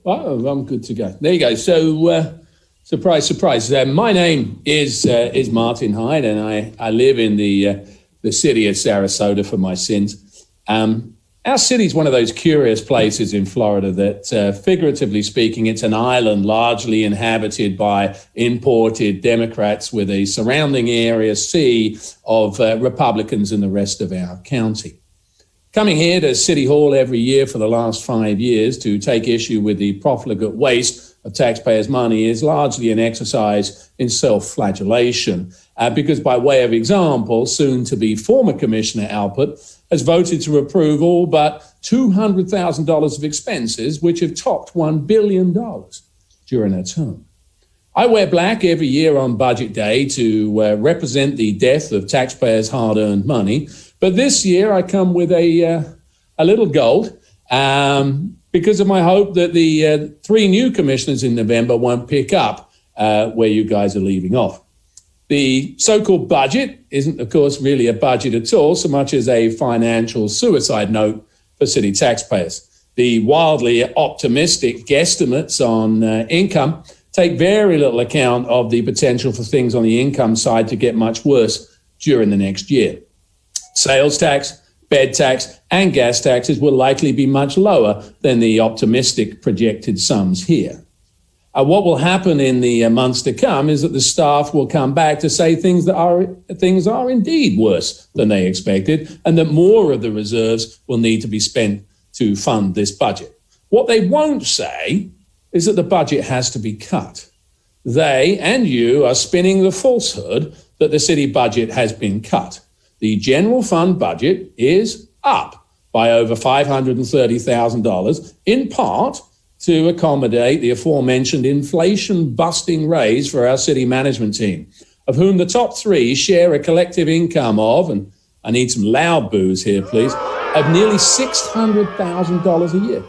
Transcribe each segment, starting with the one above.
Oh, I'm good to go. There you go. So, surprise, surprise. My name is Martin Hyde, and I live in the city of Sarasota for my sins. Our city is one of those curious places in Florida that, figuratively speaking, it's an island largely inhabited by imported Democrats with a surrounding area sea of Republicans in the rest of our county. Coming here to City Hall every year for the last 5 years to take issue with the profligate waste of taxpayers' money is largely an exercise in self-flagellation, because by way of example, soon-to-be former Commissioner Alpert has voted to approve all but $200,000 of expenses, which have topped $1 billion during her term. I wear black every year on Budget Day to represent the death of taxpayers' hard-earned money, but this year I come with a little gold because of my hope that the 3 new commissioners in November won't pick up where you guys are leaving off. The so-called budget isn't, of course, really a budget at all, so much as a financial suicide note for city taxpayers. The wildly optimistic guesstimates on income take very little account of the potential for things on the income side to get much worse during the next year. Sales tax, bed tax, and gas taxes will likely be much lower than the optimistic projected sums here. What will happen in the months to come is that the staff will come back to say things are indeed worse than they expected, and that more of the reserves will need to be spent to fund this budget. What they won't say is that the budget has to be cut. They and you are spinning the falsehood that the city budget has been cut. The general fund budget is up by over $530,000, in part to accommodate the aforementioned inflation-busting raise for our city management team, of whom the top 3 share a collective income of, and I need some loud boos here, please, of nearly $600,000 a year.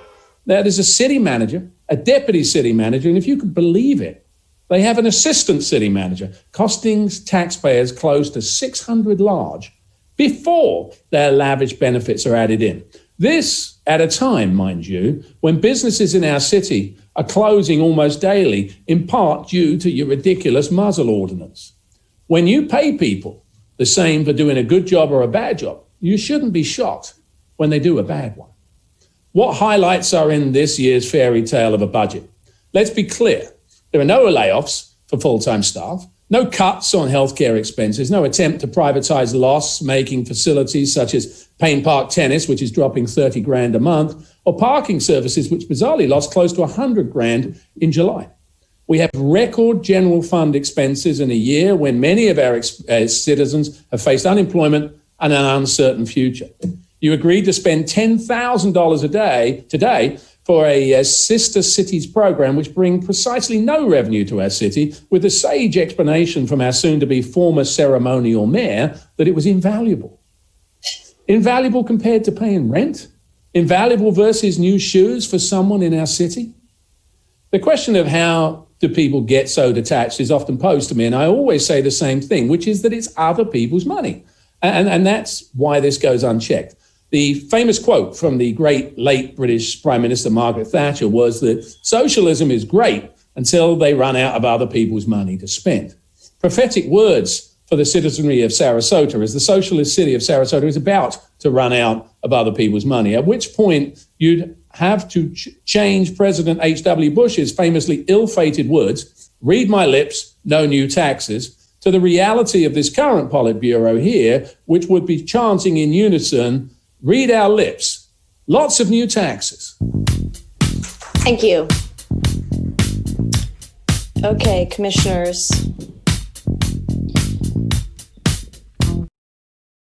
Now, there's a city manager, a deputy city manager, and if you could believe it, they have an assistant city manager, costing taxpayers close to $600 large before their lavish benefits are added in. This at a time, mind you, when businesses in our city are closing almost daily, in part due to your ridiculous muzzle ordinance. When you pay people the same for doing a good job or a bad job, you shouldn't be shocked when they do a bad one. What highlights are in this year's fairy tale of a budget? Let's be clear. There are no layoffs for full-time staff, no cuts on healthcare expenses, no attempt to privatize loss-making facilities such as Payne Park Tennis, which is dropping $30,000 a month, or parking services, which bizarrely lost close to $100,000 in July. We have record general fund expenses in a year when many of our citizens have faced unemployment and an uncertain future. You agreed to spend $10,000 a day today for a sister cities program, which bring precisely no revenue to our city, with a sage explanation from our soon-to-be former ceremonial mayor that it was invaluable. Invaluable compared to paying rent? Invaluable versus new shoes for someone in our city? The question of how do people get so detached is often posed to me, and I always say the same thing, which is that it's other people's money. And that's why this goes unchecked. The famous quote from the great late British Prime Minister Margaret Thatcher was that socialism is great until they run out of other people's money to spend. Prophetic words for the citizenry of Sarasota, as the socialist city of Sarasota is about to run out of other people's money, at which point you'd have to change President H.W. Bush's famously ill-fated words, "Read my lips, no new taxes," to the reality of this current Politburo here, which would be chanting in unison, "Read our lips, lots of new taxes." Thank you. Okay, commissioners.